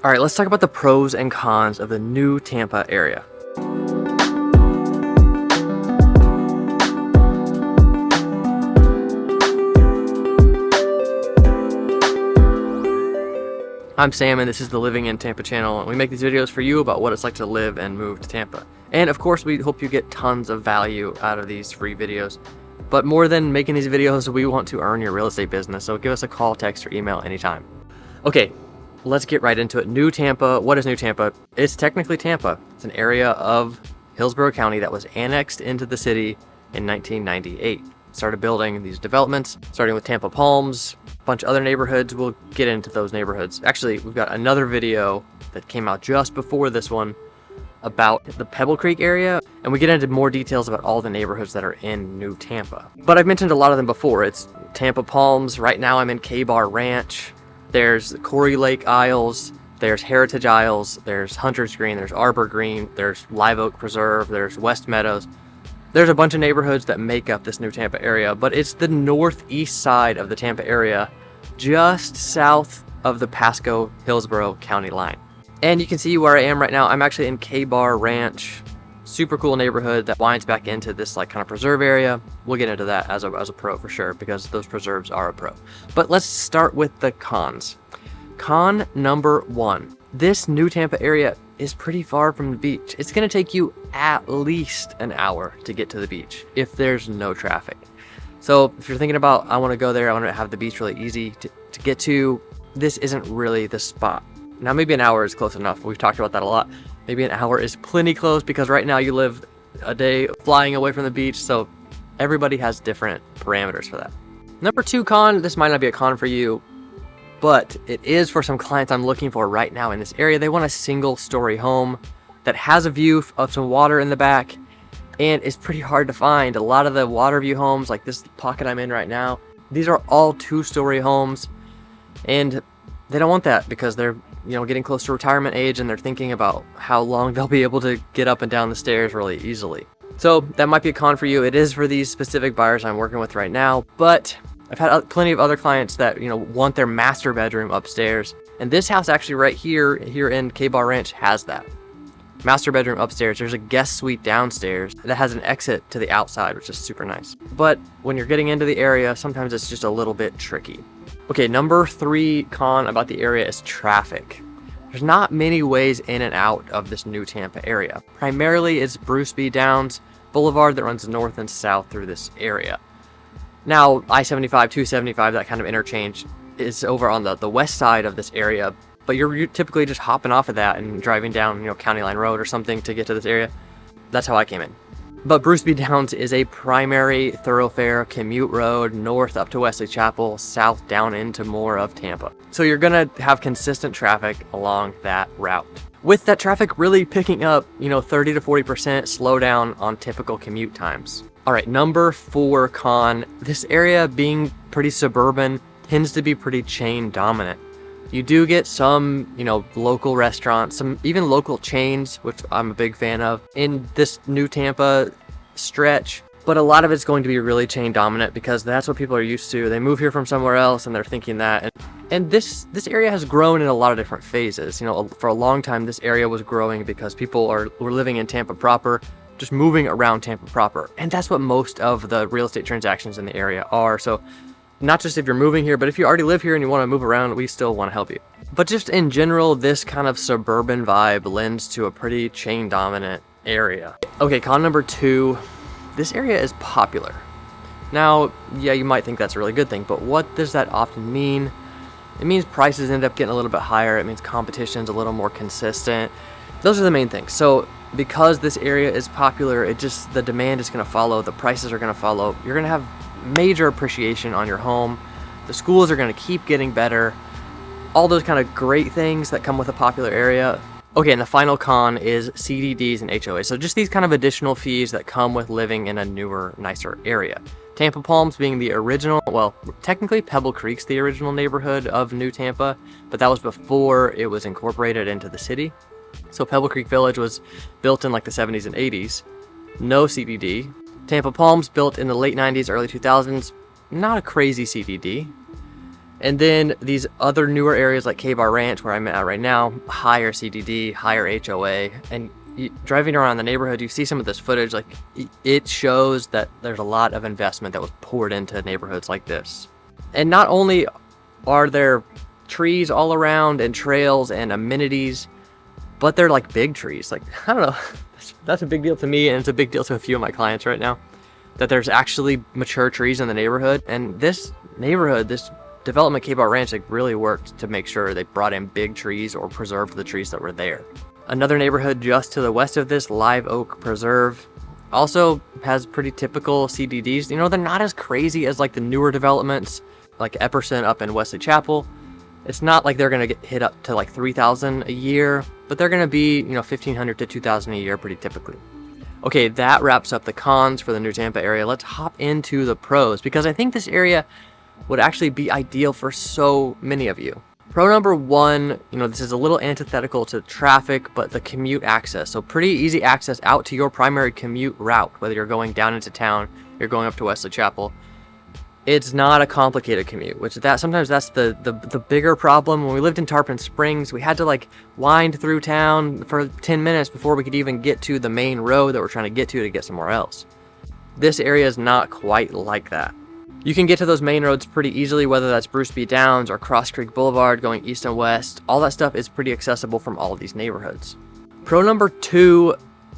All right, let's talk about the pros and cons of the new Tampa area. I'm Sam, and this is the Living in Tampa channel, and we make these videos for you about what it's like to live and move to Tampa. And of course, we hope you get tons of value out of these free videos. But more than making these videos, we want to earn your real estate business, so give us a call, text, or email anytime. Okay, let's get right into it. New Tampa. What is New Tampa? It's technically Tampa. It's an area of Hillsborough County that was annexed into the city in 1998. Started building these developments, starting with Tampa Palms, a bunch of other neighborhoods. We'll get into those neighborhoods. Actually, we've got another video that came out just before this one about the Pebble Creek area, and we get into more details about all the neighborhoods that are in New Tampa. But I've mentioned a lot of them before. It's Tampa Palms. Right now I'm in K-Bar Ranch. There's Corey Lake Isles, there's Heritage Isles, there's Hunter's Green, there's Arbor Green, there's Live Oak Preserve, there's West Meadows. There's a bunch of neighborhoods that make up this new Tampa area, but it's the northeast side of the Tampa area, just south of the Pasco-Hillsborough County line. And you can see where I am right now. I'm actually in K-Bar Ranch, super cool neighborhood that winds back into this like kind of preserve area. We'll get into that as a pro for sure, because those preserves are a pro. But let's start with the cons. Con number one, this new Tampa area is pretty far from the beach. It's gonna take you at least an hour to get to the beach if there's no traffic. So if you're thinking about, I wanna go there, I wanna have the beach really easy to get to, this isn't really the spot. Now maybe an hour is close enough. We've talked about that a lot. Maybe an hour is plenty close because right now you live a day flying away from the beach, so everybody has different parameters for that. Number two con, this might not be a con for you, but it is for some clients I'm looking for right now in this area. They want a single story home that has a view of some water in the back, and it's pretty hard to find. A lot of the water view homes, like this pocket I'm in right now, these are all 2-story homes, and they don't want that because they're getting close to retirement age, and they're thinking about how long they'll be able to get up and down the stairs really easily. So that might be a con for you. It is for these specific buyers I'm working with right now, but I've had plenty of other clients that want their master bedroom upstairs, and this house actually right here in K-Bar Ranch has that. Master bedroom upstairs. There's a guest suite downstairs that has an exit to the outside, which is super nice. But when you're getting into the area, sometimes it's just a little bit tricky. Okay, number three con about the area is traffic. There's not many ways in and out of this new Tampa area. Primarily, it's Bruce B. Downs Boulevard that runs north and south through this area. Now, I-75, 275, that kind of interchange is over on the west side of this area, but you're typically just hopping off of that and driving down, County Line Road or something to get to this area. That's how I came in. But Bruce B. Downs is a primary thoroughfare commute road north up to Wesley Chapel, south down into more of Tampa. So you're gonna have consistent traffic along that route. With that traffic really picking up, 30 to 40% slowdown on typical commute times. All right, number four con, this area being pretty suburban tends to be pretty chain dominant. You do get some, local restaurants, some even local chains, which I'm a big fan of, in this new Tampa stretch. But a lot of it's going to be really chain dominant because that's what people are used to. They move here from somewhere else and they're thinking that. And this area has grown in a lot of different phases. For a long time, this area was growing because people were living in Tampa proper, just moving around Tampa proper. And that's what most of the real estate transactions in the area are. So not just if you're moving here, but if you already live here and you want to move around, we still want to help you. But just in general, this kind of suburban vibe lends to a pretty chain dominant area. Okay, con number two, this area is popular. Now, yeah, you might think that's a really good thing, but what does that often mean? It means prices end up getting a little bit higher. It means competition's a little more consistent. Those are the main things. So because this area is popular, the demand is going to follow, the prices are going to follow. You're going to have major appreciation on your home. The schools are going to keep getting better. All those kind of great things that come with a popular area. Okay, and the final con is CDDs and HOAs. So just these kind of additional fees that come with living in a newer, nicer area. Tampa Palms being the original, well, technically Pebble Creek's the original neighborhood of New Tampa, but that was before it was incorporated into the city. So Pebble Creek Village was built in like the 70s and 80s. No CDD. Tampa Palms built in the late 90s, early 2000s. Not a crazy CDD. And then these other newer areas like K-Bar Ranch, where I'm at right now, higher CDD, higher HOA. And driving around the neighborhood, you see some of this footage, like it shows that there's a lot of investment that was poured into neighborhoods like this. And not only are there trees all around and trails and amenities, but they're like big trees. Like, I don't know, that's a big deal to me, and it's a big deal to a few of my clients right now, that there's actually mature trees in the neighborhood. And this neighborhood, this development, K-Bar Ranch, like really worked to make sure they brought in big trees or preserved the trees that were there. Another neighborhood just to the west of this, Live Oak Preserve, also has pretty typical CDDs. You know, they're not as crazy as like the newer developments like Epperson up in Wesley Chapel. It's not like they're gonna get hit up to like 3,000 a year, but they're gonna be, you know, 1,500 to 2,000 a year pretty typically. Okay, that wraps up the cons for the new Tampa area. Let's hop into the pros, because I think this area would actually be ideal for so many of you. Pro number one, you know, this is a little antithetical to traffic, but the commute access. So pretty easy access out to your primary commute route, whether you're going down into town, you're going up to Wesley Chapel. It's not a complicated commute, which sometimes that's the bigger problem. When we lived in Tarpon Springs, we had to like wind through town for 10 minutes before we could even get to the main road that we're trying to get somewhere else. This area is not quite like that. You can get to those main roads pretty easily, whether that's Bruce B. Downs or Cross Creek Boulevard going east and west. All that stuff is pretty accessible from all of these neighborhoods. Pro number two,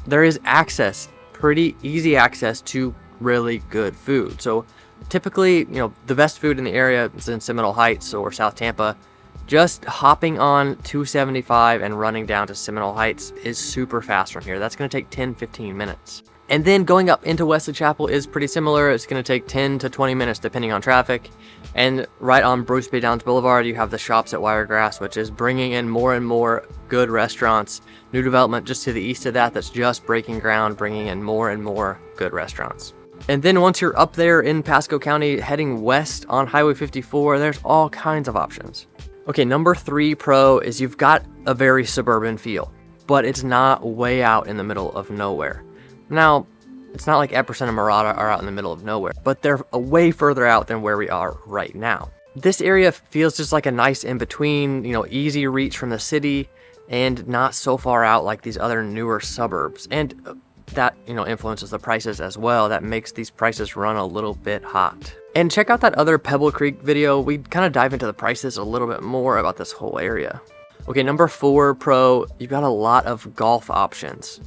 there is access, pretty easy access to really good food. So typically, you know, the best food in the area is in Seminole Heights or South Tampa. Just hopping on 275 and running down to Seminole Heights is super fast from here. That's going to take 10-15 minutes. And then going up into Wesley Chapel is pretty similar. It's going to take 10 to 20 minutes depending on traffic. And right on Bruce B. Downs Boulevard, you have the Shops at Wiregrass, which is bringing in more and more good restaurants. New development just to the east of that that's just breaking ground, bringing in more and more good restaurants. And then once you're up there in Pasco County, heading west on Highway 54, there's all kinds of options. Okay, number three pro is you've got a very suburban feel, but it's not way out in the middle of nowhere. Now, it's not like Epperson and Murata are out in the middle of nowhere, but they're way further out than where we are right now. This area feels just like a nice in-between, you know, easy reach from the city and not so far out like these other newer suburbs. And that, you know, influences the prices as well. That makes these prices run a little bit hot. And check out that other Pebble Creek video. We kind of dive into the prices a little bit more about this whole area. Okay, number four pro, you've got a lot of golf options.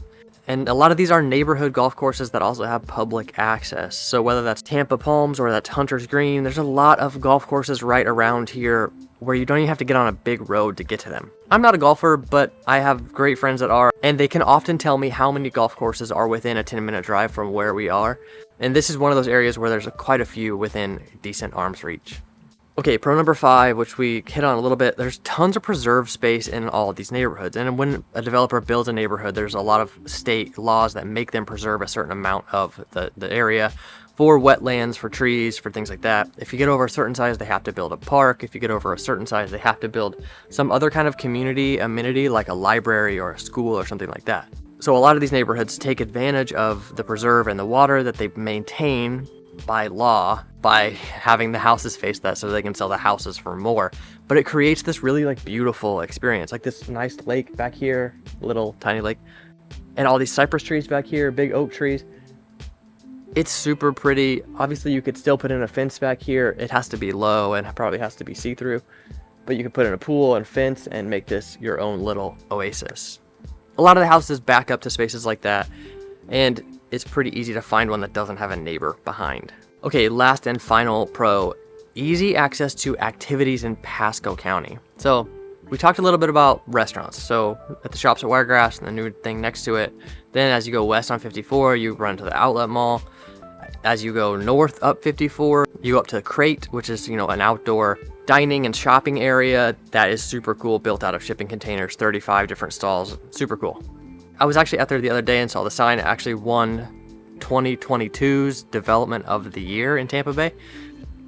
And a lot of these are neighborhood golf courses that also have public access. So whether that's Tampa Palms or that's Hunter's Green, there's a lot of golf courses right around here where you don't even have to get on a big road to get to them. I'm not a golfer, but I have great friends that are, and they can often tell me how many golf courses are within a 10-minute drive from where we are. And this is one of those areas where there's quite a few within decent arm's reach. Okay, pro number five, which we hit on a little bit, there's tons of preserve space in all of these neighborhoods. And when a developer builds a neighborhood, there's a lot of state laws that make them preserve a certain amount of the area for wetlands, for trees, for things like that. If you get over a certain size, they have to build a park. If you get over a certain size, they have to build some other kind of community amenity like a library or a school or something like that. So a lot of these neighborhoods take advantage of the preserve and the water that they maintain by law by having the houses face that so they can sell the houses for more. But it creates this really like beautiful experience, like this nice lake back here, little tiny lake, and all these cypress trees back here, big oak trees. It's super pretty. Obviously you could still put in a fence back here. It has to be low and probably has to be see-through, but you could put in a pool and fence and make this your own little oasis. A lot of the houses back up to spaces like that, and it's pretty easy to find one that doesn't have a neighbor behind. Okay, last and final pro, easy access to activities in Pasco County. So we talked a little bit about restaurants. So at the Shops at Wiregrass and the new thing next to it. Then as you go west on 54, you run to the outlet mall. As you go north up 54, you go up to Crate, which is, you know, an outdoor dining and shopping area that is super cool, built out of shipping containers, 35 different stalls, super cool. I was actually out there the other day and saw the sign. It actually won 2022's Development of the Year in Tampa Bay.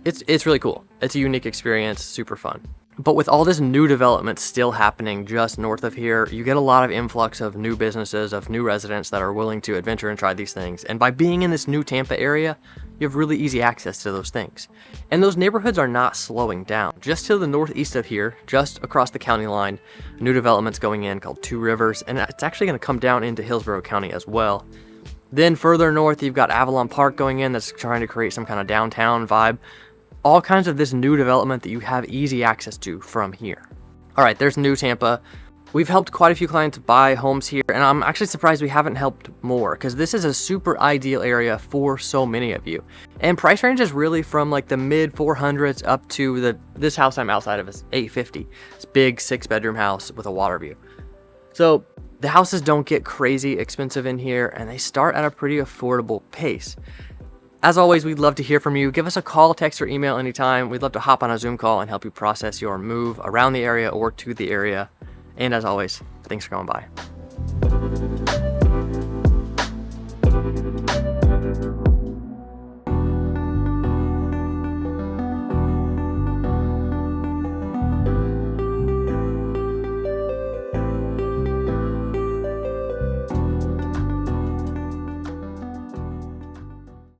It's really cool. It's a unique experience, super fun. But with all this new development still happening just north of here, you get a lot of influx of new businesses, of new residents that are willing to adventure and try these things. And by being in this new Tampa area, you have really easy access to those things. And those neighborhoods are not slowing down. Just to the northeast of here, just across the county line, new developments going in called Two Rivers, and it's actually going to come down into Hillsborough County as well. Then further north, you've got Avalon Park going in that's trying to create some kind of downtown vibe. All kinds of this new development that you have easy access to from here. All right, there's New Tampa. We've helped quite a few clients buy homes here, and I'm actually surprised we haven't helped more, because this is a super ideal area for so many of you. And price range is really from like the mid 400s up to this house I'm outside of is $850. It's a big 6-bedroom house with a water view. So the houses don't get crazy expensive in here, and they start at a pretty affordable pace. As always, we'd love to hear from you. Give us a call, text, or email anytime. We'd love to hop on a Zoom call and help you process your move around the area or to the area. And as always, thanks for going by.